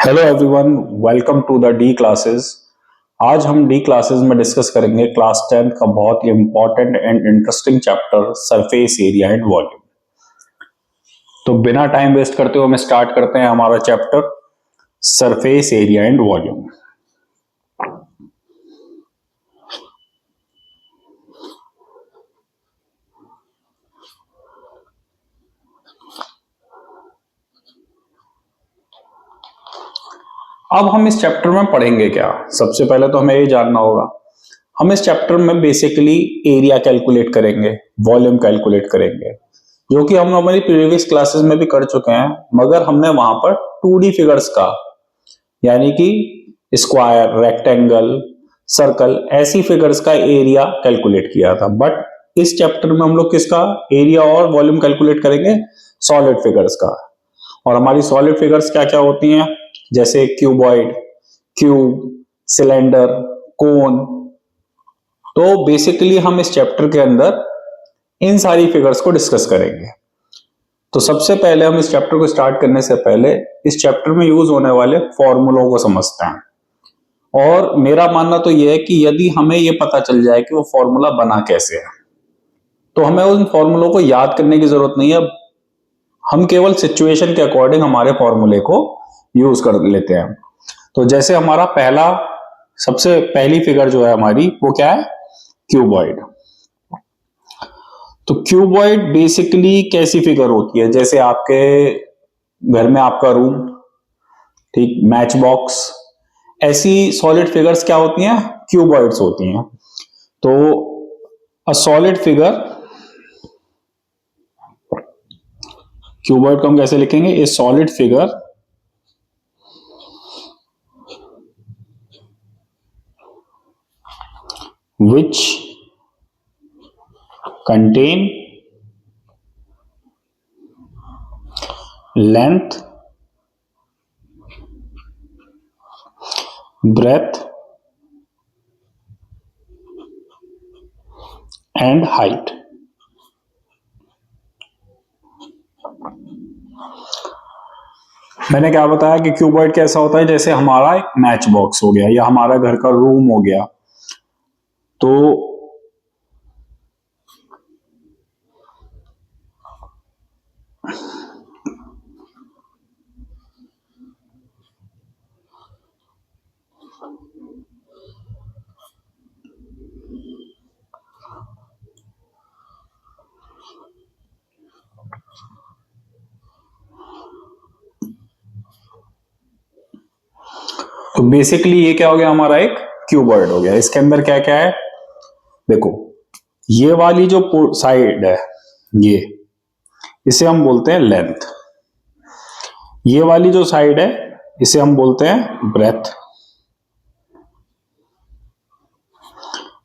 Hello everyone, welcome to the D classes. आज हम D classes में डिस्कस करेंगे क्लास 10 का बहुत ही important and interesting chapter surface area and volume. तो बिना टाइम वेस्ट करते हुए हम स्टार्ट करते हैं हमारा chapter surface area and volume. अब हम इस चैप्टर में पढ़ेंगे क्या? सबसे पहले तो हमें ये जानना होगा, हम इस चैप्टर में बेसिकली एरिया कैलकुलेट करेंगे, वॉल्यूम कैलकुलेट करेंगे, जो कि हम हमारी प्रीवियस क्लासेस में भी कर चुके हैं, मगर हमने वहां पर 2D फिगर्स का, यानी कि स्क्वायर, रेक्टेंगल, सर्कल, ऐसी फिगर्स का एरिया कैलकुलेट किया था। बट इस चैप्टर में हम लोग किसका एरिया और वॉल्यूम कैलकुलेट करेंगे? सॉलिड फिगर्स का। और हमारी सॉलिड फिगर्स क्या क्या होती हैं? जैसे क्यूबॉइड, क्यूब, सिलेंडर, कोन। तो बेसिकली हम इस चैप्टर के अंदर इन सारी फिगर्स को डिस्कस करेंगे। तो सबसे पहले हम इस चैप्टर को स्टार्ट करने से पहले इस चैप्टर में यूज होने वाले फॉर्मूलों को समझते हैं। और मेरा मानना तो यह है कि यदि हमें यह पता चल जाए कि वो फॉर्मूला बना कैसे है, तो हमें उन फॉर्मूलों को याद करने की जरूरत नहीं है। हम केवल सिचुएशन के अकॉर्डिंग हमारे फॉर्मूले को यूज कर लेते हैं। तो जैसे हमारा सबसे पहली फिगर जो है हमारी, वो क्या है? क्यूबॉइड। तो क्यूबॉइड बेसिकली कैसी फिगर होती है? जैसे आपके घर में आपका रूम, ठीक, मैच बॉक्स, ऐसी सॉलिड फिगर्स क्या होती हैं? क्यूबॉइड्स होती हैं। तो अ सॉलिड फिगर, क्यूबॉइड को हम कैसे लिखेंगे? ए solid figure which contain length, breadth and height। मैंने क्या बताया कि क्यूबॉइड कैसा होता है? जैसे हमारा एक मैच बॉक्स हो गया या हमारा घर का रूम हो गया। तो बेसिकली ये क्या हो गया? हमारा एक क्यूबॉइड हो गया। इसके अंदर क्या क्या है? देखो, ये वाली जो साइड है, ये, इसे हम बोलते हैं लेंथ। ये वाली जो साइड है, इसे हम बोलते हैं ब्रेथ।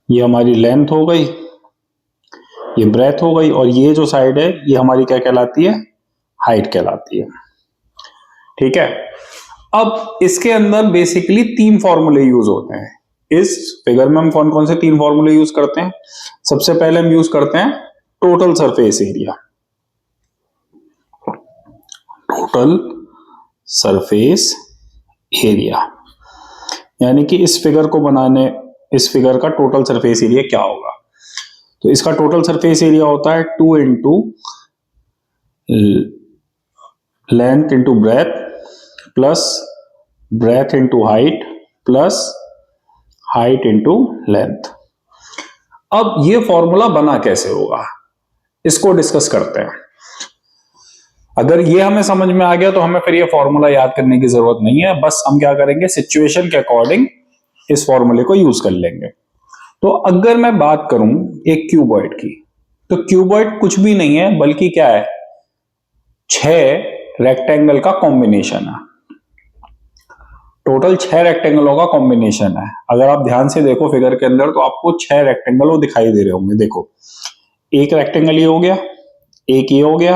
ये हमारी लेंथ हो गई, ये ब्रेथ हो गई, और ये जो साइड है ये हमारी क्या कहलाती है? हाइट कहलाती है। ठीक है। अब इसके अंदर बेसिकली 3 फॉर्मूले यूज होते हैं। इस फिगर में हम कौन कौन से 3 फॉर्मूले यूज करते हैं? सबसे पहले हम यूज करते हैं total surface area. Total surface area, यानी कि इस फिगर का टोटल सरफेस एरिया क्या होगा? तो इसका टोटल सरफेस एरिया होता है 2 into length into breadth plus breadth into height plus height into length. अब ये फॉर्मूला बना कैसे होगा, इसको डिस्कस करते हैं। अगर ये हमें समझ में आ गया तो हमें फिर ये फॉर्मूला याद करने की जरूरत नहीं है। बस हम क्या करेंगे? सिचुएशन के अकॉर्डिंग इस फॉर्मूले को यूज कर लेंगे। तो अगर मैं बात करूं एक क्यूबॉइड की, तो क्यूबॉइड कुछ भी नहीं है बल्कि क्या है? 6 रेक्टेंगल का कॉम्बिनेशन है। टोटल 6 रेक्टेंगलों का कॉम्बिनेशन है। अगर आप ध्यान से देखो फिगर के अंदर, तो आपको 6 रेक्टेंगल वो दिखाई दे रहे होंगे। देखो, एक रेक्टेंगल ये हो गया, एक ये हो गया,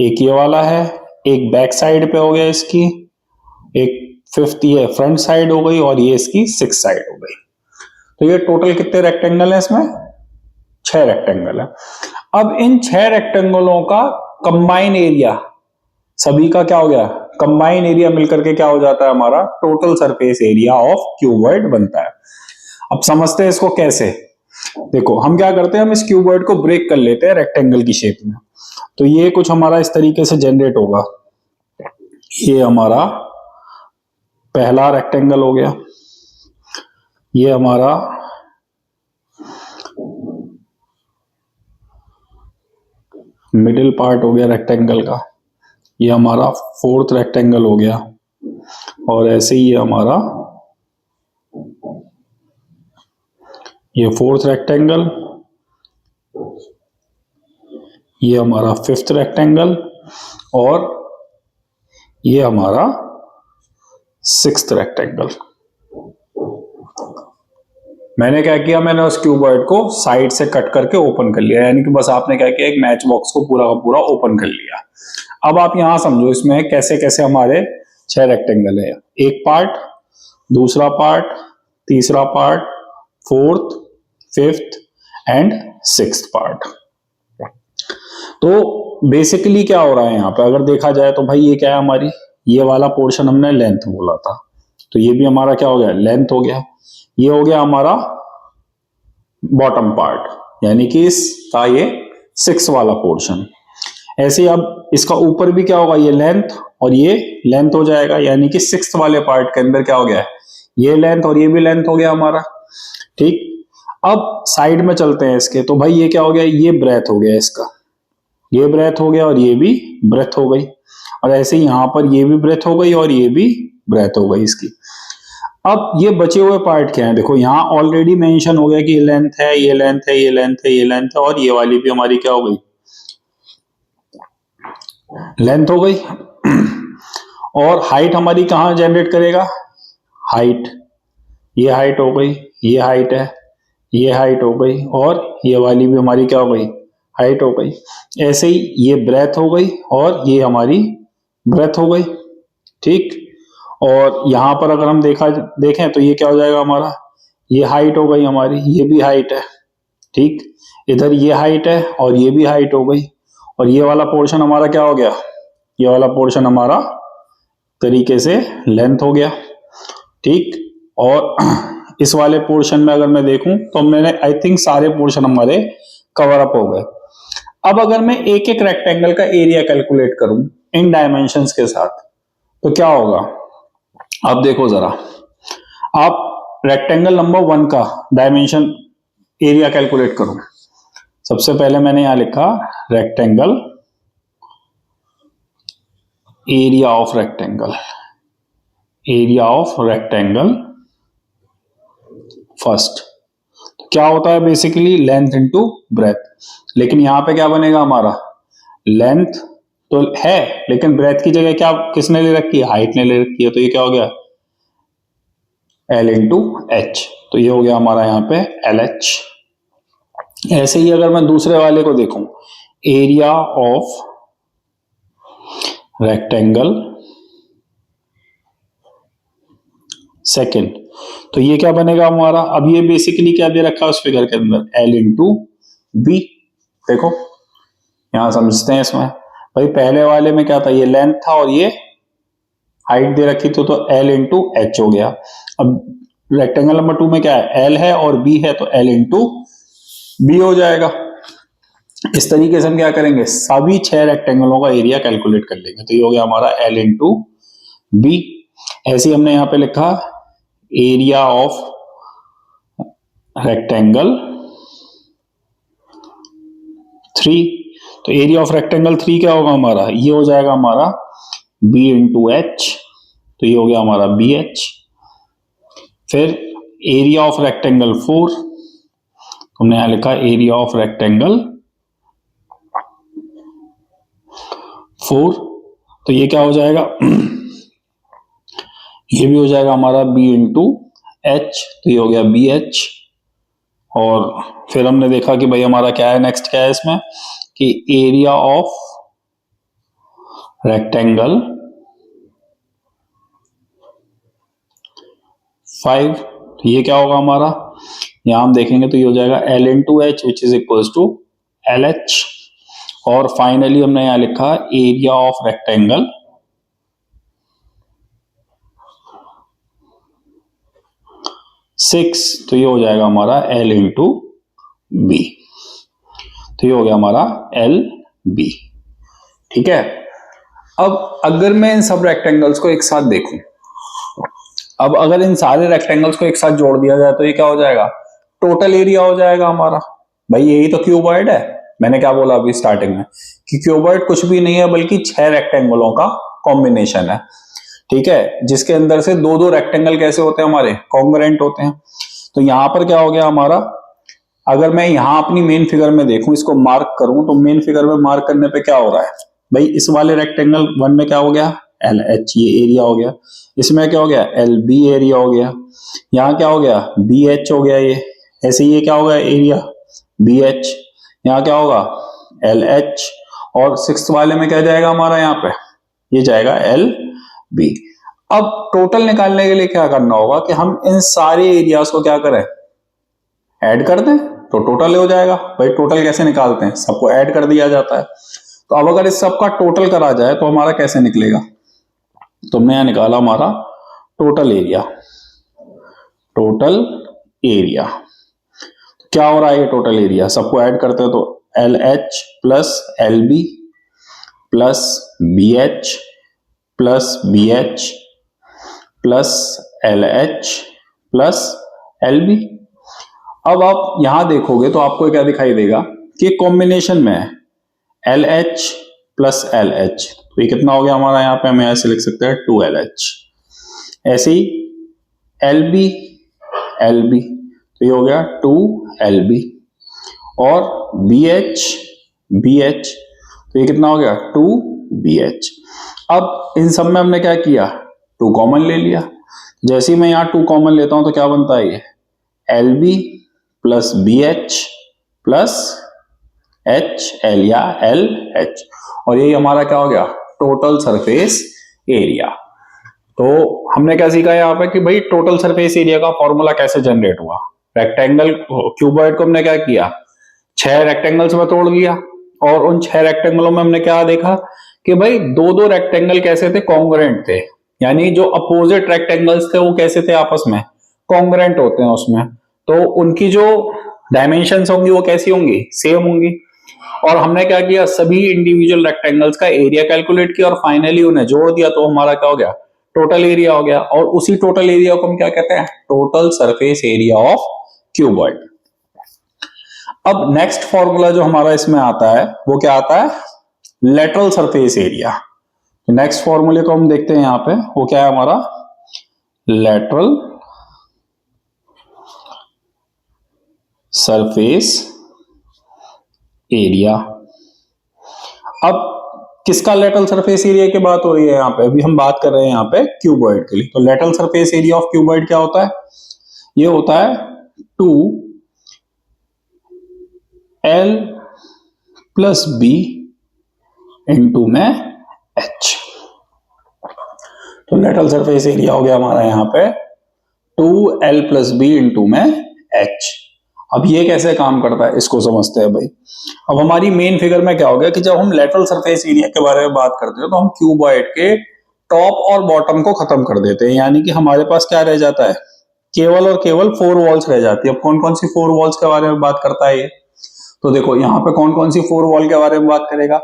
एक ये वाला है, एक बैक साइड पे हो गया इसकी, एक 5th ये फ्रंट साइड हो गई, और ये इसकी 6th साइड हो गई। तो ये टोटल कितने रेक्टेंगल है? इसमें 6 रेक्टेंगल है। अब इन 6 रेक्टेंगलों का कंबाइन एरिया, सभी का क्या हो गया? कंबाइन एरिया मिलकर के क्या हो जाता है, हमारा total surface area of cuboid बनता है। अब समझते हैं इसको कैसे। देखो हम क्या करते हैं, हम इस क्यूबॉइड को ब्रेक कर लेते हैं रेक्टेंगल की शेप में। तो ये कुछ हमारा इस तरीके से जनरेट होगा। ये हमारा पहला रेक्टेंगल हो गया, ये हमारा मिडिल पार्ट हो गया रेक्टेंगल का, ये हमारा फोर्थ रेक्टेंगल हो गया, और ऐसे ही हमारा ये फोर्थ रेक्टेंगल, ये हमारा फिफ्थ रेक्टेंगल, और ये हमारा सिक्स्थ रेक्टेंगल। मैंने क्या किया, मैंने उस क्यूबॉइड को साइड से कट करके ओपन कर लिया, यानी कि बस आपने क्या किया, एक मैच बॉक्स को पूरा का पूरा ओपन कर लिया। अब आप यहां समझो इसमें कैसे कैसे हमारे 6 रेक्टेंगल है। एक पार्ट, दूसरा पार्ट, तीसरा part, fourth, fifth and sixth part. तो बेसिकली क्या हो रहा है यहां पे, अगर देखा जाए तो भाई ये क्या है हमारी, ये वाला पोर्शन हमने लेंथ बोला था, तो ये भी हमारा क्या हो गया, लेंथ हो गया। ये हो गया हमारा बॉटम पार्ट, यानी कि इसका ये 6 वाला पोर्शन। ऐसे अब इसका ऊपर भी क्या होगा, ये लेंथ और ये लेंथ हो जाएगा, यानी कि 6 वाले पार्ट के अंदर क्या हो गया है, ये लेंथ और ये भी लेंथ हो गया हमारा। ठीक, अब साइड में चलते हैं इसके, तो भाई ये क्या हो गया, ये ब्रेथ हो गया इसका, ये ब्रेथ हो गया और ये भी ब्रेथ हो गई, और ऐसे ही यहां पर ये भी ब्रेथ हो गई और ये भी ब्रेथ हो गई इसकी। अब ये बचे हुए पार्ट क्या है, देखो यहाँ ऑलरेडी मेंशन हो गया कि ये लेंथ है, ये लेंथ है, ये लेंथ है, ये लेंथ है, और ये वाली भी हमारी क्या हो गई, लेंथ हो गई। और हाइट हमारी कहां जनरेट करेगा, हाइट, ये हाइट हो गई, ये हाइट है, ये हाइट हो गई, और ये वाली भी हमारी क्या हो गई, हाइट हो गई। ऐसे ही ये ब्रेथ हो गई और ये हमारी ब्रेथ हो गई। ठीक, और यहां पर अगर हम देखें तो ये क्या हो जाएगा हमारा, ये हाइट हो गई हमारी, ये भी हाइट है। ठीक, इधर ये हाइट है और ये भी हाइट हो गई, और ये वाला पोर्शन हमारा क्या हो गया, ये वाला पोर्शन हमारा तरीके से लेंथ हो गया। ठीक, और इस वाले पोर्शन में अगर मैं देखूं तो मैंने आई थिंक सारे पोर्शन हमारे कवर अप हो गए। अब अगर मैं एक एक रेक्टेंगल का एरिया कैलकुलेट करूं इन डायमेंशंस के साथ, तो क्या होगा, अब देखो जरा, आप रेक्टेंगल नंबर 1 का डायमेंशन एरिया कैलकुलेट करो। सबसे पहले मैंने यहां लिखा rectangle, area of rectangle, area of rectangle first. क्या होता है बेसिकली, लेंथ इनटू ब्रेथ, लेकिन यहां पे क्या बनेगा हमारा, लेंथ तो है लेकिन ब्रेथ की जगह क्या किसने ले रखी है, हाइट ने ले रखी है, तो ये क्या हो गया, L इंटू एच, तो ये हो गया हमारा यहाँ पे LH। ऐसे ही अगर मैं दूसरे वाले को देखूं, एरिया ऑफ रेक्टेंगल सेकेंड, तो ये क्या बनेगा हमारा, अब ये बेसिकली क्या दे रखा है उस फिगर के अंदर, L इंटू बी। देखो यहां समझते हैं इसमें, भाई पहले वाले में क्या था, ये लेंथ था और ये हाइट दे रखी थी, तो L इंटू एच हो गया। अब रेक्टेंगल नंबर 2 में क्या है, L है और B है, तो L इंटू बी हो जाएगा। इस तरीके से हम क्या करेंगे, सभी 6 रेक्टेंगलों का एरिया कैलकुलेट कर लेंगे, तो ये हो गया हमारा L इंटू बी। ऐसे ही हमने यहां पे लिखा एरिया ऑफ रेक्टेंगल 3, तो एरिया ऑफ रेक्टेंगल 3 क्या होगा हमारा, ये हो जाएगा हमारा B इंटू एच, तो ये हो गया हमारा BH। फिर एरिया ऑफ रेक्टेंगल 4, हमने यहां लिखा एरिया ऑफ रेक्टेंगल 4, तो ये क्या हो जाएगा ये भी हो जाएगा हमारा B इंटू एच, तो ये हो गया BH। और फिर हमने देखा कि भाई हमारा क्या है, नेक्स्ट क्या है इसमें, कि एरिया ऑफ रेक्टेंगल 5, तो ये क्या होगा हमारा, यहां हम देखेंगे तो ये हो जाएगा L into H which is equals to LH। और फाइनली हमने यहां लिखा एरिया ऑफ रेक्टेंगल 6, तो ये हो जाएगा हमारा L इंटू बी, तो ये हो गया हमारा L B। ठीक है, अब अगर मैं इन सब रेक्टेंगल्स को एक साथ देखूं, अब अगर इन सारे रेक्टेंगल्स को एक साथ जोड़ दिया जाए तो ये क्या हो जाएगा, टोटल एरिया हो जाएगा हमारा। भाई यही तो क्यूबॉइड है, मैंने क्या बोला अभी स्टार्टिंग में कि क्यूबॉइड कुछ भी नहीं है बल्कि 6 रेक्टेंगलों का कॉम्बिनेशन है। ठीक है, जिसके अंदर से दो दो रेक्टेंगल कैसे होते हैं हमारे, कॉन्ग्रुएंट होते हैं। तो यहां पर क्या हो गया हमारा, अगर मैं यहां अपनी मेन फिगर में देखूं, इसको मार्क करूं, तो मेन फिगर में मार्क करने पे क्या हो रहा है भाई, इस वाले रेक्टेंगल 1 में क्या हो गया, LH ये एरिया हो गया, इसमें क्या हो गया, LB एरिया हो गया, यहाँ क्या हो गया, BH हो गया, ये ऐसे ये क्या हो गया एरिया BH, यहाँ क्या होगा LH, और 6th वाले में क्या जाएगा हमारा, यहाँ पे ये जाएगा LB। अब टोटल निकालने के लिए क्या करना होगा कि हम इन सारे एरियाज को क्या करें, ऐड कर दें तो टोटल हो जाएगा। भाई टोटल कैसे निकालते हैं, सबको ऐड कर दिया जाता है। तो अब अगर इस सबका टोटल करा जाए तो हमारा कैसे निकलेगा, तो हमने यहां निकाला हमारा टोटल एरिया, टोटल एरिया क्या हो रहा है, ये टोटल एरिया सबको ऐड करते हैं तो LH plus LB plus BH plus BH plus LH plus LB। अब आप यहां देखोगे तो आपको क्या दिखाई देगा कि कॉम्बिनेशन में है LH प्लस LH, तो ये कितना हो गया हमारा, यहां पे हम ऐसे लिख सकते हैं 2LH। ऐसे ही LB LB, तो ये हो गया 2LB, और BH BH, तो ये कितना हो गया 2BH। अब इन सब में हमने क्या किया, 2 कॉमन ले लिया। जैसे ही मैं यहां 2 कॉमन लेता हूं तो क्या बनता है, ये LB plus BH plus HL या LH, और यही हमारा क्या हो गया, टोटल सरफेस एरिया। तो हमने क्या सीखा यहाँ पे कि भाई टोटल सरफेस एरिया का फॉर्मूला कैसे जनरेट हुआ। रेक्टेंगल क्यूबॉइड को हमने क्या किया, 6 रेक्टेंगल्स में तोड़ दिया, और उन 6 रेक्टेंगलों में हमने क्या देखा कि भाई दो दो रेक्टेंगल कैसे थे, कॉन्ग्रुएंट थे, यानी जो अपोजिट रेक्टेंगल्स थे वो कैसे थे, आपस में कॉन्ग्रुएंट होते हैं उसमें, तो उनकी जो डायमेंशंस होंगी वो कैसी होंगी, सेम होंगी। और हमने क्या किया, सभी इंडिविजुअल रेक्टेंगल्स का एरिया कैलकुलेट किया और फाइनली उन्हें जोड़ दिया, तो हमारा क्या हो गया, टोटल एरिया हो गया। और उसी टोटल एरिया को हम क्या कहते हैं, total surface area of cuboid. अब नेक्स्ट फॉर्मूला जो हमारा इसमें आता है वो क्या आता है, लेटरल सरफेस एरिया। नेक्स्ट फॉर्मूले को हम देखते हैं यहां पे, वो क्या है हमारा, लेटरल सरफेस एरिया। अब किसका लेटरल सरफेस एरिया की बात हो रही है यहां पे, अभी हम बात कर रहे हैं यहां पे क्यूबॉइड के लिए। तो lateral surface area of cuboid क्या होता है, ये होता है 2L प्लस B इंटू में H। तो लेटरल सरफेस एरिया हो गया हमारा यहां पे 2L प्लस B इंटू में H। अब ये कैसे काम करता है इसको समझते हैं भाई। अब हमारी मेन फिगर में क्या हो गया कि जब हम लेटरल सरफेस एरिया के बारे में बात करते हैं तो हम क्यूबॉइड के टॉप और बॉटम को खत्म कर देते हैं, यानी कि हमारे पास क्या रह जाता है, केवल और केवल 4 वॉल्स रह जाती है। अब कौन कौन सी 4 वॉल्स के बारे में बात करता है ये, तो देखो यहाँ पे कौन कौन सी 4 वॉल के बारे में बात करेगा,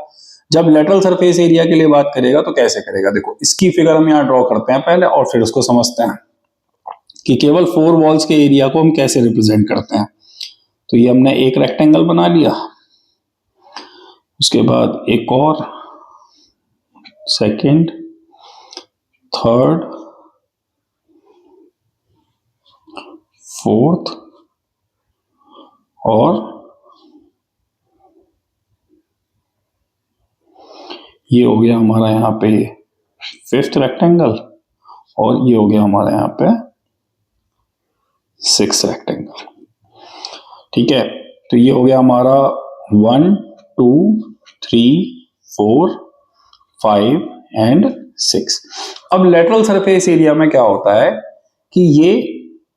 जब लेटरल सरफेस एरिया के लिए बात करेगा तो कैसे करेगा, देखो इसकी फिगर हम यहाँ ड्रॉ करते हैं पहले और फिर उसको समझते हैं कि केवल 4 वॉल्स के एरिया को हम कैसे रिप्रेजेंट करते हैं। तो ये हमने एक रेक्टेंगल बना लिया, उसके बाद एक और, सेकंड, थर्ड, फोर्थ, और ये हो गया हमारा यहाँ पे 5th रेक्टेंगल, और ये हो गया हमारा यहाँ पे 6th रेक्टेंगल। ठीक है, तो ये हो गया हमारा 1 2 3 4 5 एंड 6। अब लेटरल सरफेस एरिया में क्या होता है कि ये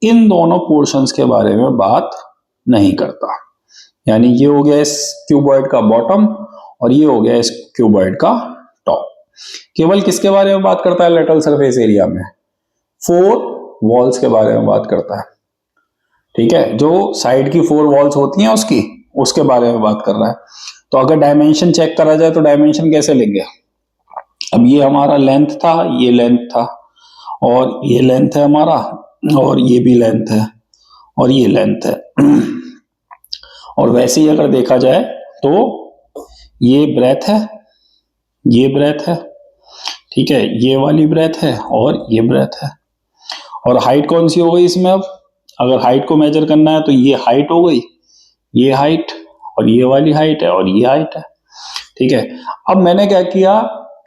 इन दोनों पोर्शंस के बारे में बात नहीं करता, यानी ये हो गया इस क्यूबॉइड का बॉटम और ये हो गया इस क्यूबॉइड का टॉप। केवल किसके बारे में बात करता है लेटरल सरफेस एरिया में, 4 वॉल्स के बारे में बात करता है। ठीक है, जो साइड की 4 वॉल्स होती हैं उसकी, उसके बारे में बात कर रहा है। तो अगर डायमेंशन चेक करा जाए तो डायमेंशन कैसे लेंगे? अब ये हमारा लेंथ था, ये लेंथ था, और ये लेंथ है हमारा, और ये भी लेंथ है, और ये लेंथ है। और वैसे ही अगर देखा जाए तो ये ब्रेथ है, ये ब्रेथ है, ठीक है, ये वाली ब्रेथ है और ये ब्रेथ है। और हाइट कौन सी हो गई इसमें? अब अगर हाइट को मेजर करना है तो ये हाइट हो गई, ये हाइट, और ये वाली हाइट है, और ये हाइट है, ठीक है। अब मैंने क्या किया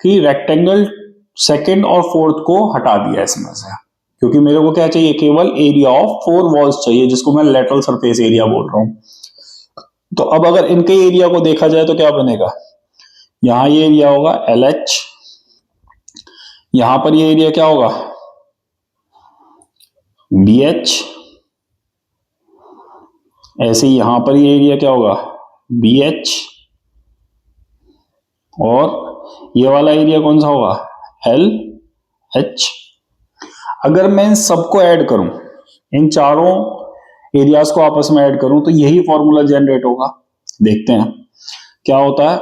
कि रेक्टेंगल सेकंड और फोर्थ को हटा दिया इसमें से, क्योंकि मेरे को क्या चाहिए? केवल एरिया ऑफ 4 वॉल्स चाहिए, जिसको मैं लेटरल सरफेस एरिया बोल रहा हूं। तो अब अगर इनके एरिया को देखा जाए तो क्या बनेगा? यहां ये एरिया होगा LH, यहां पर ये एरिया क्या होगा? BH, ऐसे ही यहां पर ये एरिया क्या होगा? BH, और ये वाला एरिया कौन सा होगा? LH। अगर मैं इन सबको ऐड करूं, इन चारों एरियाज को आपस में ऐड करूं, तो यही फॉर्मूला जनरेट होगा। देखते हैं क्या होता है।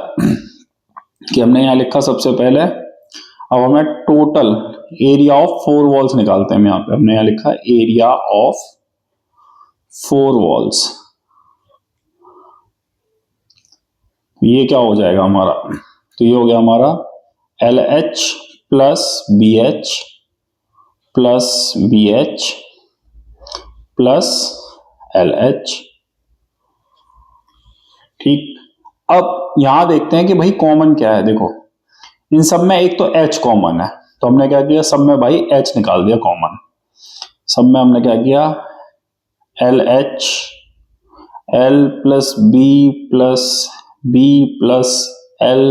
कि हमने यहां लिखा सबसे पहले, अब हमें टोटल एरिया ऑफ 4 वॉल्स निकालते हैं। यहां पे हमने यहां लिखा एरिया ऑफ 4 वॉल्स। ये क्या हो जाएगा हमारा? तो ये हो गया हमारा LH plus BH plus BH plus LH, ठीक। अब यहां देखते हैं कि भाई कॉमन क्या है। देखो इन सब में एक तो H कॉमन है, तो हमने क्या किया? सब में भाई H निकाल दिया कॉमन। सब में हमने क्या किया? LH, L plus B plus B plus L,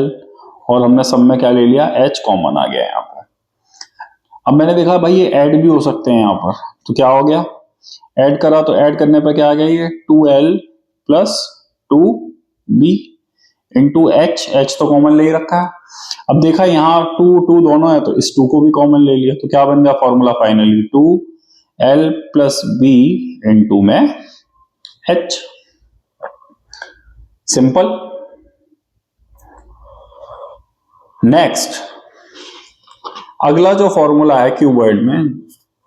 और हमने सब में क्या ले लिया? H कॉमन आ गया यहां पर। अब मैंने देखा भाई ये ऐड भी हो सकते हैं यहां पर, तो क्या हो गया? ऐड करा तो ऐड करने पर क्या आ गया? ये 2L plus 2B into H तो कॉमन ले ही रखा है। अब देखा यहाँ 2 2 दोनों है, तो इस 2 को भी कॉमन ले लिया, तो क्या बन गया formula finally? 2L plus B into में H। सिंपल। नेक्स्ट, अगला जो फॉर्मूला है क्यूबॉइड में,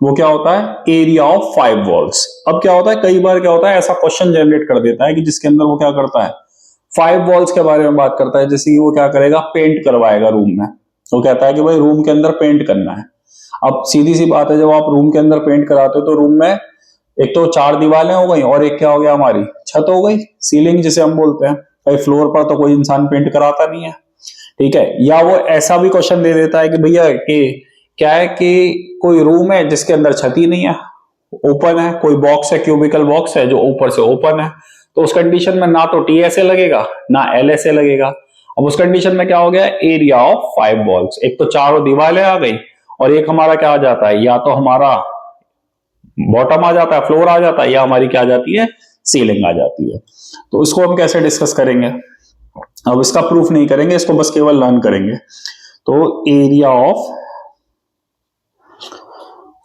वो क्या होता है? Area of 5 walls. अब क्या होता है, कई बार क्या होता है, ऐसा क्वेश्चन जनरेट कर देता है कि जिसके अंदर वो क्या करता है? 5 वॉल्स के बारे में बात करता है। जैसे कि वो क्या करेगा? पेंट करवाएगा रूम में। वो कहता है कि भाई रूम के अंदर पेंट करना है। अब सीधी सी बात है, जब आप रूम के अंदर पेंट कराते हो तो रूम में एक तो 4 दीवारें हो गई, और एक क्या हो गया? हमारी छत हो गई, सीलिंग जिसे हम बोलते हैं। भाई फ्लोर पर तो कोई इंसान पेंट कराता नहीं है, ठीक है। या वो ऐसा भी क्वेश्चन दे देता है कि भैया कि क्या है कि कोई रूम है जिसके अंदर छत ही नहीं है, ओपन है, कोई बॉक्स है, क्यूबिकल बॉक्स है जो ऊपर से ओपन है। तो उस कंडीशन में ना तो TSA लगेगा ना LSA लगेगा। अब उस कंडीशन में क्या हो गया? Area of 5 walls. एक तो चारों दीवारें आ गई, और एक हमारा क्या आ जाता है? या तो हमारा बॉटम आ जाता है, फ्लोर आ जाता है, या हमारी क्या आ जाती है? सीलिंग आ जाती है। तो इसको हम कैसे डिस्कस करेंगे? अब इसका प्रूफ नहीं करेंगे, इसको बस केवल लर्न करेंगे। तो एरिया ऑफ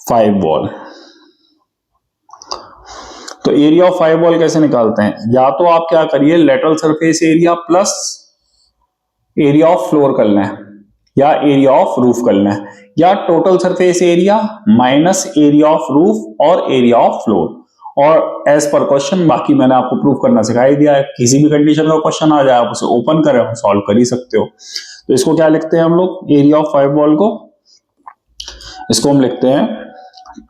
5 वॉल, तो एरिया ऑफ 5 वॉल कैसे निकालते हैं? या तो आप क्या करिए, lateral surface area plus area of floor कर लें, या एरिया ऑफ रूफ कर लें, या total surface area minus area of roof और एरिया ऑफ फ्लोर। और एज पर क्वेश्चन, बाकी मैंने आपको प्रूफ करना सिखा ही दिया है। किसी भी कंडीशन का क्वेश्चन आ जाए, आप उसे ओपन करें और सॉल्व कर ही सकते हो। तो इसको क्या लिखते हैं हम लोग? एरिया ऑफ 5 वॉल को, इसको हम लिखते हैं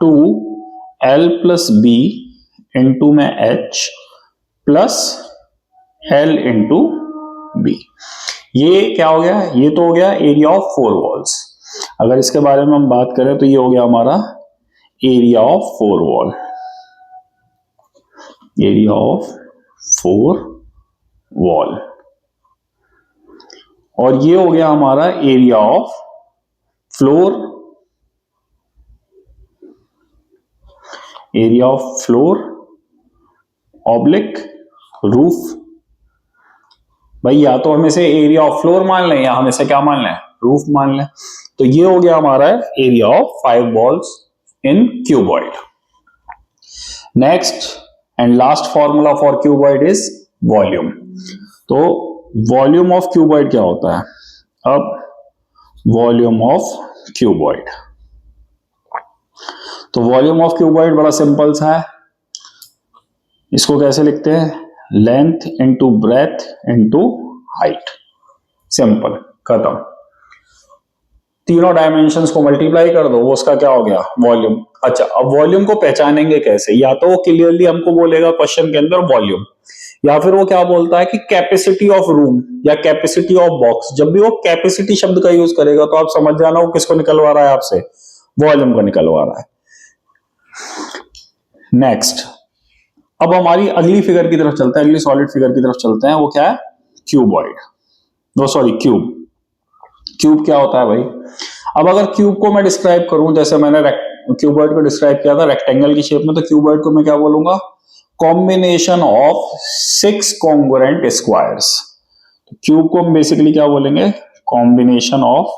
2L प्लस B इंटू में H plus L into B। ये क्या हो गया? ये तो हो गया एरिया ऑफ 4 वॉल्स। अगर इसके बारे में हम बात करें तो ये हो गया हमारा area of 4 wall, area of 4 wall. और ये हो गया हमारा area of floor, area of floor oblique roof. भाई या तो हम इसे एरिया ऑफ फ्लोर मान लें, या हम इसे क्या मान लें? रूफ मान लें। तो ये हो गया हमारा area of 5 walls in cuboid. Next, and last formula for cuboid is volume. तो वॉल्यूम ऑफ क्यूबॉइड क्या होता है? अब वॉल्यूम ऑफ क्यूबॉइड, तो वॉल्यूम ऑफ क्यूबॉइड बड़ा सिंपल सा है, इसको कैसे लिखते हैं? Length into breadth into height, simple, खत्म। तीनों डायमेंशंस को मल्टीप्लाई कर दो, वो उसका क्या हो गया? वॉल्यूम। अच्छा, अब वॉल्यूम को पहचानेंगे कैसे? या तो वो क्लियरली हमको बोलेगा क्वेश्चन के अंदर वॉल्यूम, या फिर वो क्या बोलता है कि कैपेसिटी ऑफ रूम या कैपेसिटी ऑफ बॉक्स। जब भी वो कैपेसिटी शब्द का यूज करेगा तो आप समझ जाना वो किसको निकलवा रहा है आपसे? वॉल्यूम को निकलवा रहा है। नेक्स्ट, अब हमारी अगली फिगर की तरफ चलते हैं, अगली सॉलिड फिगर की तरफ चलते हैं। वो क्या है? Cuboid, no sorry cube. Cube क्या होता है भाई? अब अगर क्यूब को मैं डिस्क्राइब करूं, जैसे मैंने क्यूबॉइड को डिस्क्राइब किया था रेक्टेंगल की शेप में, तो क्यूबॉइड को मैं क्या बोलूंगा? Combination of 6 congruent squares. Cube को हम बेसिकली क्या बोलेंगे? Combination of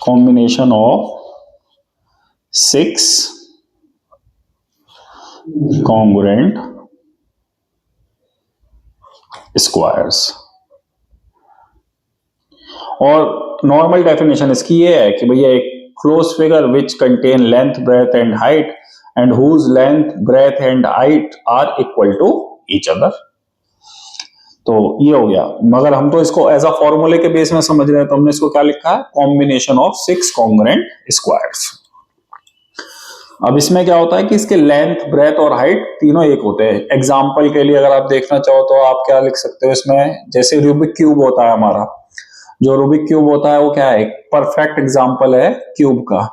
combination of 6 congruent squares. और नॉर्मल डेफिनेशन इसकी ये है कि भैया एक close figure which contain length, breadth and height and whose length, breadth and height are equal to each other. तो ये हो गया, मगर हम तो इसको एज अ फॉर्मूले के बेस में समझ रहे हैं, तो हमने इसको क्या लिखा है? Combination of 6 congruent squares. अब इसमें क्या होता है कि इसके लेंथ, ब्रेथ और हाइट तीनों एक होते हैं। एग्जाम्पल के लिए अगर आप देखना चाहो तो आप क्या लिख सकते हो इसमें? जैसे रूबिक क्यूब होता है हमारा, जो रूबिक क्यूब होता है वो क्या है? एक परफेक्ट एग्जाम्पल है क्यूब का।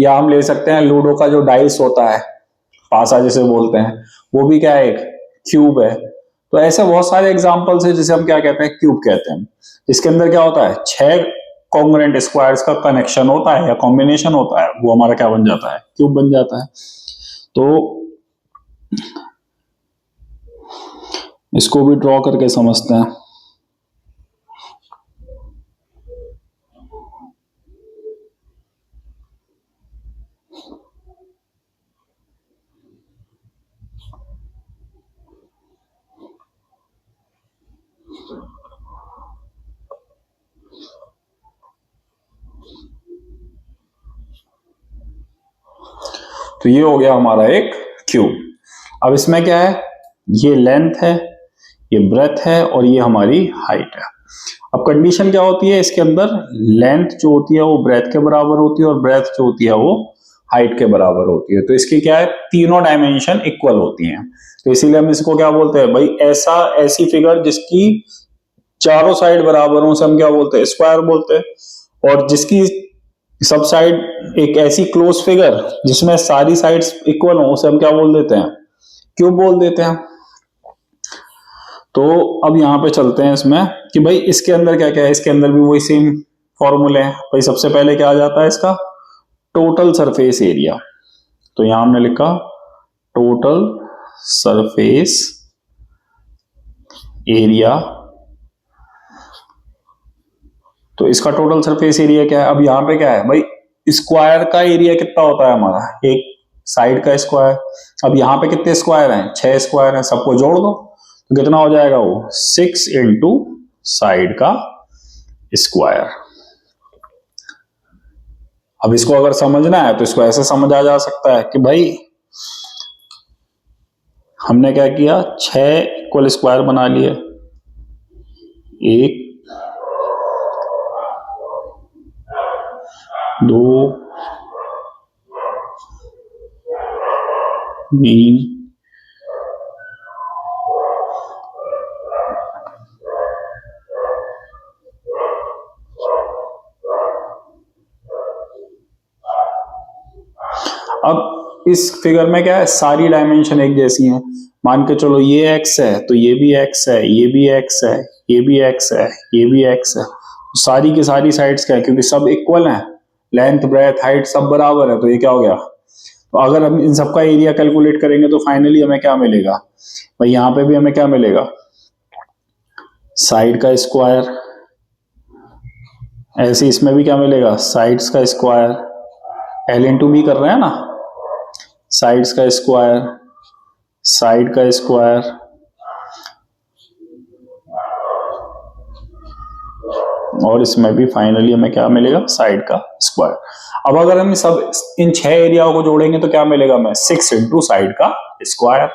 या हम ले सकते हैं लूडो का जो डाइस होता है, पासा जिसे बोलते हैं, वो भी क्या है? एक क्यूब है। तो ऐसे बहुत सारे एग्जाम्पल्स है जिसे हम क्या कहते हैं? क्यूब कहते हैं। इसके अंदर क्या होता है? 6 कॉन्ग्रुएंट स्क्वायर्स का कनेक्शन होता है या कॉम्बिनेशन होता है, वो हमारा क्या बन जाता है? क्यूब बन जाता है। तो इसको भी ड्रॉ करके समझते हैं। तो ये हो गया हमारा एक क्यूब। अब इसमें क्या है? ये लेंथ है, ये ब्रेथ है और ये हमारी हाइट है। अब कंडीशन क्या होती है इसके अंदर? लेंथ जो होती है वो ब्रेथ के बराबर होती है और ब्रेथ जो होती है वो हाइट के बराबर होती है। तो इसकी क्या है? तीनों डायमेंशन इक्वल होती हैं। तो इसीलिए हम इसको क्या बोलते हैं भाई? ऐसी फिगर जिसकी चारों साइड बराबर हो उसे हम क्या बोलते हैं? स्क्वायर बोलते हैं। और जिसकी सब साइड एक ऐसी क्लोज फिगर जिसमें सारी साइड्स इक्वल हो उसे हम क्या बोल देते हैं? क्यूब बोल देते हैं। तो अब यहां पे चलते हैं इसमें कि भाई इसके अंदर क्या क्या है। इसके अंदर भी वही सेम फॉर्मूले हैं भाई। सबसे पहले क्या आ जाता है इसका? Total surface area. तो यहां हमने लिखा टोटल सरफेस एरिया। तो इसका टोटल सरफेस एरिया क्या है? अब यहां पे क्या है भाई? स्क्वायर का एरिया कितना होता है हमारा? एक साइड का स्क्वायर। अब यहां पे कितने स्क्वायर हैं? 6 स्क्वायर हैं, सबको जोड़ दो तो कितना हो जाएगा? वो 6 इंटू साइड का स्क्वायर। अब इसको अगर समझना है तो इसको ऐसे समझा जा सकता है कि भाई हमने क्या किया? 6 इक्वल स्क्वायर बना लिए, 1 2 3 अब इस फिगर में क्या है? सारी डायमेंशन एक जैसी हैं। मान के चलो ये x है तो ये भी x है, ये भी x है, ये भी x है, ये भी x है। तो सारी की सारी साइड्स क्या है? क्योंकि सब इक्वल हैं, लेंथ, ब्रेथ, हाइट सब बराबर है, तो ये क्या हो गया? तो अगर हम इन सबका एरिया कैलकुलेट करेंगे तो फाइनली हमें क्या मिलेगा भाई? यहां पे भी हमें क्या मिलेगा? साइड का स्क्वायर। ऐसे इसमें भी क्या मिलेगा? साइड्स का स्क्वायर। L इंटू बी कर रहे हैं ना, साइड्स का स्क्वायर, साइड का स्क्वायर, और इसमें भी फाइनली हमें क्या मिलेगा, साइड का स्क्वायर। अब अगर हम सब इन 6 एरियाओं को जोड़ेंगे तो क्या मिलेगा हमें, 6 इंटू साइड का स्क्वायर।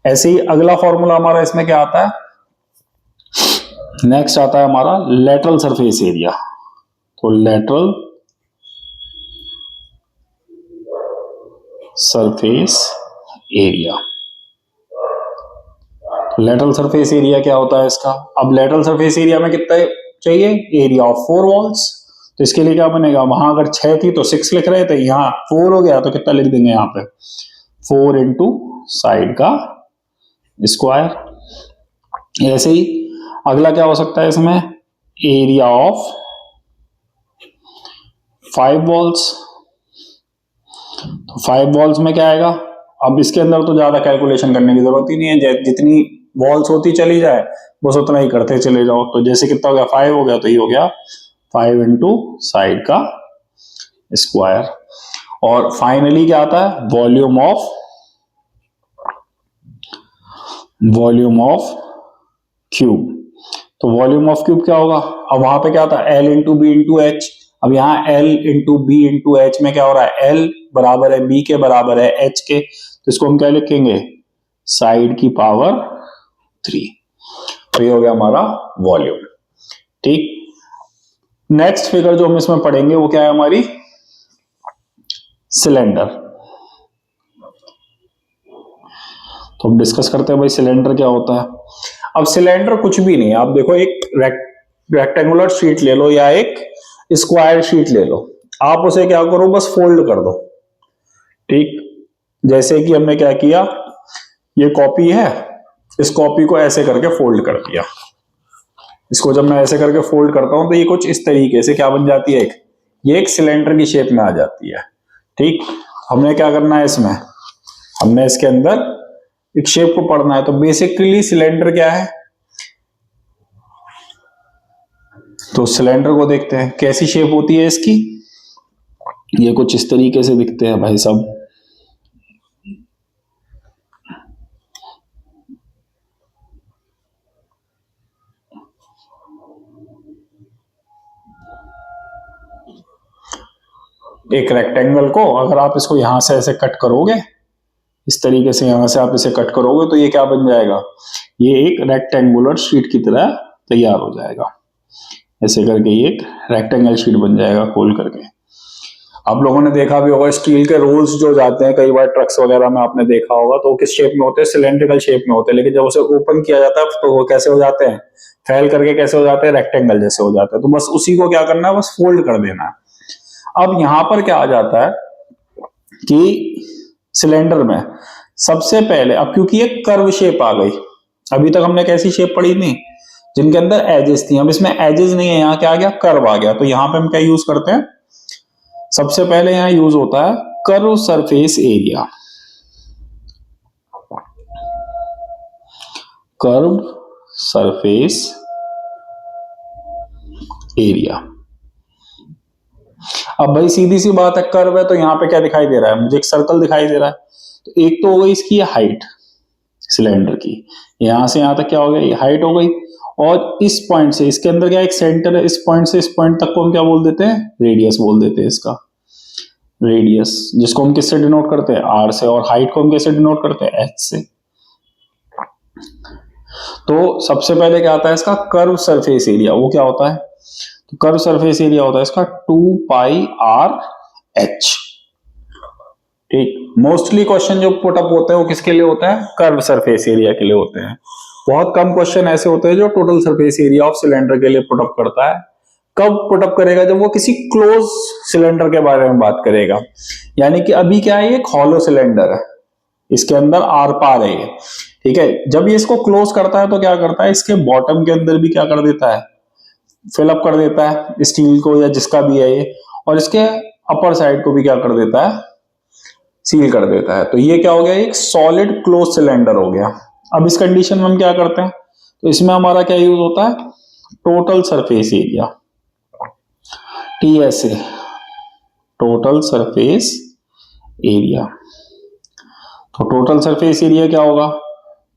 ऐसे ही अगला फॉर्मूला हमारा इसमें क्या आता है, नेक्स्ट आता है हमारा लेटरल सरफेस एरिया। तो lateral surface area, lateral surface area क्या होता है इसका, अब लेटरल सरफेस एरिया में कितना चाहिए, एरिया ऑफ 4 वॉल्स। तो इसके लिए क्या बनेगा, वहां अगर 6 थी तो 6 लिख रहे थे, यहां 4 हो गया तो कितना लिख देंगे यहां पे, 4 इंटू साइड का स्क्वायर। ऐसे ही अगला क्या हो सकता है इसमें, एरिया ऑफ 5 वॉल्स। तो 5 वॉल्स में क्या आएगा, अब इसके अंदर तो ज्यादा कैलकुलेशन करने की जरूरत ही नहीं है, जितनी वॉल्स होती चली जाए बस उतना ही करते चले जाओ। तो जैसे कितना हो गया, 5 हो गया, तो ये हो गया 5 इंटू साइड का स्क्वायर। और फाइनली क्या आता है, वॉल्यूम ऑफ क्यूब। तो वॉल्यूम ऑफ क्यूब क्या होगा, अब वहां पे क्या था, L into B into H. अब यहाँ L into B into H में क्या हो रहा है, L बराबर है B के बराबर है H के, तो इसको हम क्या लिखेंगे, साइड की पावर 3। तो ये हो गया हमारा वॉल्यूम। ठीक, नेक्स्ट फिगर जो हम इसमें पढ़ेंगे वो क्या है हमारी, सिलेंडर। तो हम डिस्कस करते हैं भाई सिलेंडर क्या होता है। अब सिलेंडर कुछ भी नहीं है, आप देखो एक रेक्टेंगुलर शीट ले लो या एक स्क्वायर शीट ले लो, आप उसे क्या करो, बस फोल्ड कर दो। ठीक, जैसे कि हमने क्या किया, ये कॉपी है, इस कॉपी को ऐसे करके फोल्ड कर दिया। इसको जब मैं ऐसे करके फोल्ड करता हूं तो ये कुछ इस तरीके से क्या बन जाती है, ये एक सिलेंडर की शेप में आ जाती है। ठीक, हमने क्या करना है इसमें, हमने इसके अंदर एक शेप को पढ़ना है। तो बेसिकली सिलेंडर क्या है, तो सिलेंडर को देखते हैं कैसी शेप होती है इसकी, ये कुछ इस तरीके से दिखते हैं भाई साहब। एक रेक्टेंगल को अगर आप इसको यहां से ऐसे कट करोगे, इस तरीके से यहां से आप इसे कट करोगे तो ये क्या बन जाएगा, ये एक रेक्टेंगुलर शीट की तरह तैयार हो जाएगा। ऐसे करके ये एक रेक्टेंगल शीट बन जाएगा खोल करके। आप लोगों ने देखा भी होगा स्टील के रोल्स जो जाते हैं कई बार ट्रक्स वगैरह में आपने देखा होगा, तो किस शेप में होते हैं, सिलेंड्रिकल शेप में होते हैं, लेकिन जब उसे ओपन किया जाता है तो वो कैसे हो जाते हैं, फैल करके कैसे हो जाते हैं, रेक्टेंगल जैसे हो जाते हैं। तो बस उसी को क्या करना है, बस फोल्ड कर देना है। अब यहां पर क्या आ जाता है कि सिलेंडर में सबसे पहले, अब क्योंकि एक कर्व शेप आ गई, अभी तक हमने कैसी शेप पढ़ी थी, जिनके अंदर एजेस थी, अब इसमें एजेस नहीं है, यहां क्या आ गया, कर्व आ गया। तो यहां पे हम क्या यूज करते हैं, सबसे पहले यहां यूज होता है curve surface area. Curve surface area. अब भाई सीधी सी बात है, कर्व है तो यहां पे क्या दिखाई दे रहा है, मुझे एक सर्कल दिखाई दे रहा है। तो एक तो हो गई इसकी हाइट सिलेंडर की, यहां से यहां तक क्या हो गया, ये हाइट हो गई। और इस पॉइंट से, इसके अंदर क्या एक सेंटर है, इस पॉइंट से इस पॉइंट तक को हम क्या बोल देते हैं, रेडियस बोल देते हैं इसका, रेडियस, जिसको हम किससे डिनोट करते हैं, आर से। और हाइट को हम कैसे डिनोट करते हैं, एच से। तो सबसे पहले क्या आता है इसका कर्व सरफेस एरिया, वो क्या होता है, तो कर्व सरफेस एरिया होता है इसका 2 पाई आर एच। ठीक, मोस्टली क्वेश्चन जो पुट अप होते हैं वो किसके लिए होता है, कर्व सरफेस एरिया के लिए होते हैं। बहुत कम क्वेश्चन ऐसे होते हैं जो total surface area of cylinder के लिए पुट अप करता है। कब पुट अप करेगा, जब वो किसी क्लोज सिलेंडर के बारे में बात करेगा। यानी कि अभी क्या है, एक हॉलो सिलेंडर है, इसके अंदर आर पार है ये, ठीक है। जब ये इसको क्लोज करता है तो क्या करता है, इसके बॉटम के अंदर भी क्या कर देता है, फिलअप कर देता है स्टील को या जिसका भी है ये, और इसके अपर साइड को भी क्या कर देता है, सील कर देता है। तो ये क्या हो गया, एक सॉलिड क्लोज सिलेंडर हो गया। अब इस कंडीशन में हम क्या करते हैं, तो इसमें हमारा क्या यूज होता है, total surface area, TSA, total surface area. तो टोटल सरफेस एरिया क्या होगा,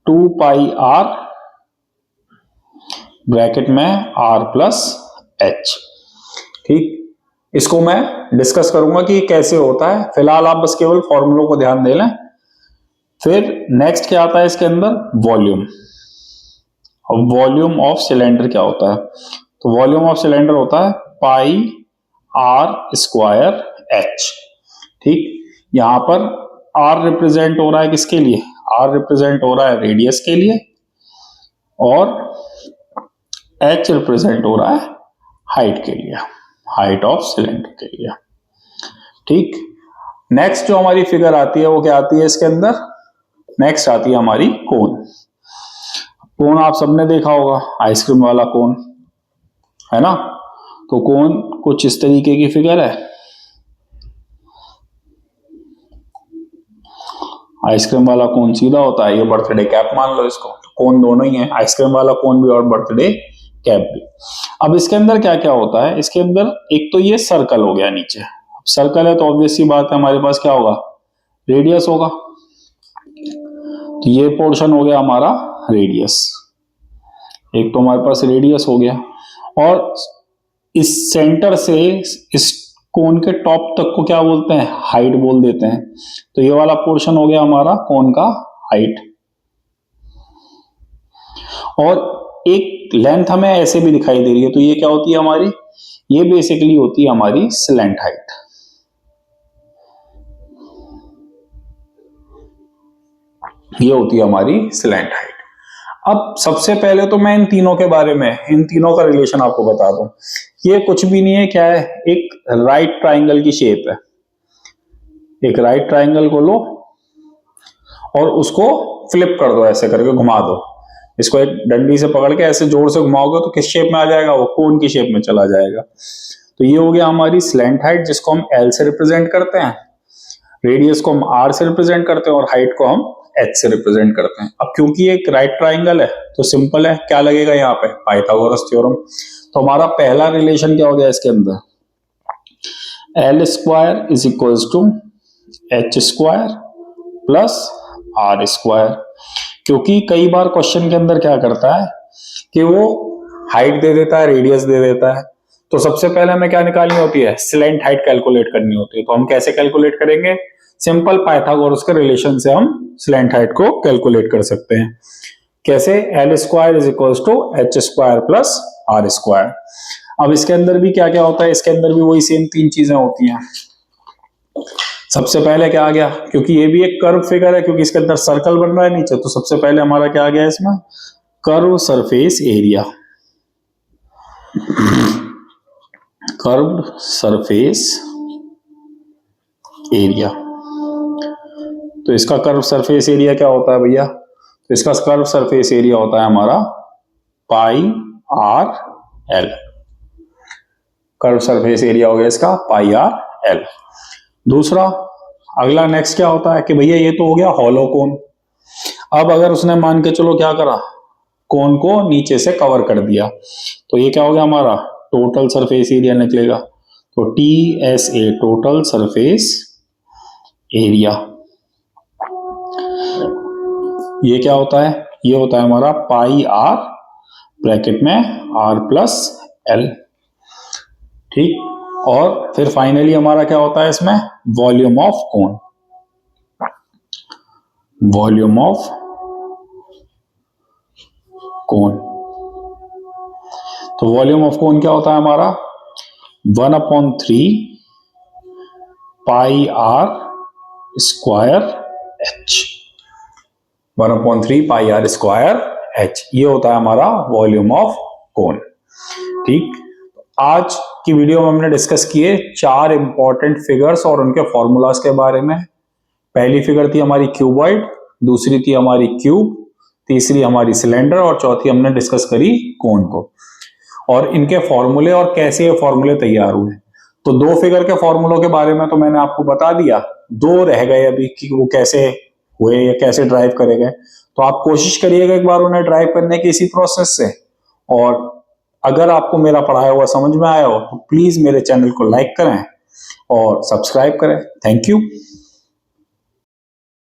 2 पाई आर ब्रैकेट में आर प्लस एच। ठीक, इसको मैं डिस्कस करूंगा कि कैसे होता है, फिलहाल आप बस केवल फॉर्मूलों को ध्यान दे लें। फिर नेक्स्ट क्या आता है इसके अंदर, वॉल्यूम। और वॉल्यूम ऑफ सिलेंडर क्या होता है, तो वॉल्यूम ऑफ सिलेंडर होता है पाई आर स्क्वायर एच। ठीक, यहां पर आर रिप्रेजेंट हो रहा है किसके लिए, आर रिप्रेजेंट हो रहा है रेडियस के लिए, और एच रिप्रेजेंट हो रहा है हाइट के लिए, हाइट ऑफ सिलेंडर के लिए। ठीक, नेक्स्ट जो हमारी फिगर आती है वो क्या आती है इसके अंदर, नेक्स्ट आती है हमारी कोन। कोन आप सबने देखा होगा, आइसक्रीम वाला कोन, है ना। तो कोन कुछ इस तरीके की फिगर है, आइसक्रीम वाला कोन सीधा होता है, ये बर्थडे कैप मान लो इसको, तो कोन दोनों ही है, आइसक्रीम वाला कोन भी और बर्थडे कैप भी। अब इसके अंदर क्या क्या होता है, इसके अंदर एक तो ये सर्कल हो गया नीचे, सर्कल है तो ऑब्वियस सी बात है हमारे पास क्या होगा, रेडियस होगा। तो ये पोर्शन हो गया हमारा रेडियस, एक तो हमारे पास रेडियस हो गया, और इस सेंटर से इस कोन के टॉप तक को क्या बोलते हैं, हाइट बोल देते हैं। तो ये वाला पोर्शन हो गया हमारा कोन का हाइट। और एक लेंथ हमें ऐसे भी दिखाई दे रही है, तो ये क्या होती है हमारी, ये बेसिकली होती है हमारी स्लैंट हाइट। ये होती है हमारी स्लैंट हाइट। अब सबसे पहले तो मैं इन तीनों के बारे में, इन तीनों का रिलेशन आपको बता दूं। ये कुछ भी नहीं है, क्या है, एक राइट ट्राइंगल की शेप है। एक राइट ट्राइंगल को लो और उसको फ्लिप कर दो, ऐसे करके घुमा दो, इसको एक डंडी से पकड़ के ऐसे जोर से घुमाओगे तो किस शेप में आ जाएगा, वो कोन की शेप में चला जाएगा। तो ये हो गया हमारी स्लैंट हाइट, जिसको हम एल से रिप्रेजेंट करते हैं, रेडियस को हम आर से रिप्रेजेंट करते हैं, और हाइट को हम एच से रिप्रेजेंट करते हैं। अब क्योंकि एक राइट ट्राइंगल है तो सिंपल है, क्या लगेगा यहाँ पे, पाइथागोरस थ्योरम। तो हमारा पहला रिलेशन क्या हो गया इसके अंदर, L square is equals to H square plus R square. क्योंकि कई बार क्वेश्चन के अंदर क्या करता है कि वो हाइट दे देता है, रेडियस दे देता है, तो सबसे पहले हमें क्या निकालनी होती है, स्लैंट हाइट कैलकुलेट करनी होती है। तो हम कैसे कैलकुलेट करेंगे, सिंपल पाइथागोरस के रिलेशन से हम स्लैंट हाइट को कैलकुलेट कर सकते हैं। कैसे, L square is equals to H square plus R square. अब इसके अंदर भी क्या क्या होता है, इसके अंदर भी वही सेम तीन चीजें होती हैं। सबसे पहले क्या आ गया, क्योंकि ये भी एक कर्व फिगर है, क्योंकि इसके अंदर सर्कल बन रहा है नीचे, तो सबसे पहले हमारा क्या आ गया इसमें, curve surface area. Curved surface area. तो इसका कर्व सरफेस एरिया क्या होता है भैया, तो इसका कर्व सरफेस एरिया होता है हमारा pi r l. Curve surface area हो गया इसका पाई आर एल। दूसरा, अगला नेक्स्ट क्या होता है कि भैया ये तो हो गया हॉलो कोन। अब अगर उसने मान के चलो क्या करा, कोन को नीचे से कवर कर दिया, तो ये क्या हो गया हमारा टोटल सरफेस एरिया निकलेगा। तो T S A, total surface area. ये क्या होता है, ये होता है हमारा पाई आर ब्रैकेट में आर प्लस एल। ठीक, और फिर फाइनली हमारा क्या होता है इसमें, volume of cone. Volume of cone, तो वॉल्यूम ऑफ कोन क्या होता है हमारा 1/3 pi r square h. 1/3 pi r square h, ये होता है हमारा वॉल्यूम ऑफ कोन। ठीक, आज की वीडियो में हमने डिस्कस किए 4 इंपॉर्टेंट फिगर्स और उनके फॉर्मूलाज के बारे में। पहली फिगर थी हमारी क्यूबॉइड, दूसरी थी हमारी क्यूब, तीसरी हमारी सिलेंडर, और चौथी हमने डिस्कस करी कोन को, और इनके फॉर्मूले और कैसे ये फॉर्मूले तैयार हुए। तो 2 फिगर के फॉर्मूलों के बारे में तो मैंने आपको बता दिया, 2 रह गए अभी कि वो कैसे हुए या कैसे ड्राइव करे गए। तो आप कोशिश करिएगा एक बार उन्हें ड्राइव करने की इसी प्रोसेस से, और अगर आपको मेरा पढ़ाया हुआ समझ में आया हो तो प्लीज मेरे चैनल को लाइक करें और सब्सक्राइब करें। Thank you.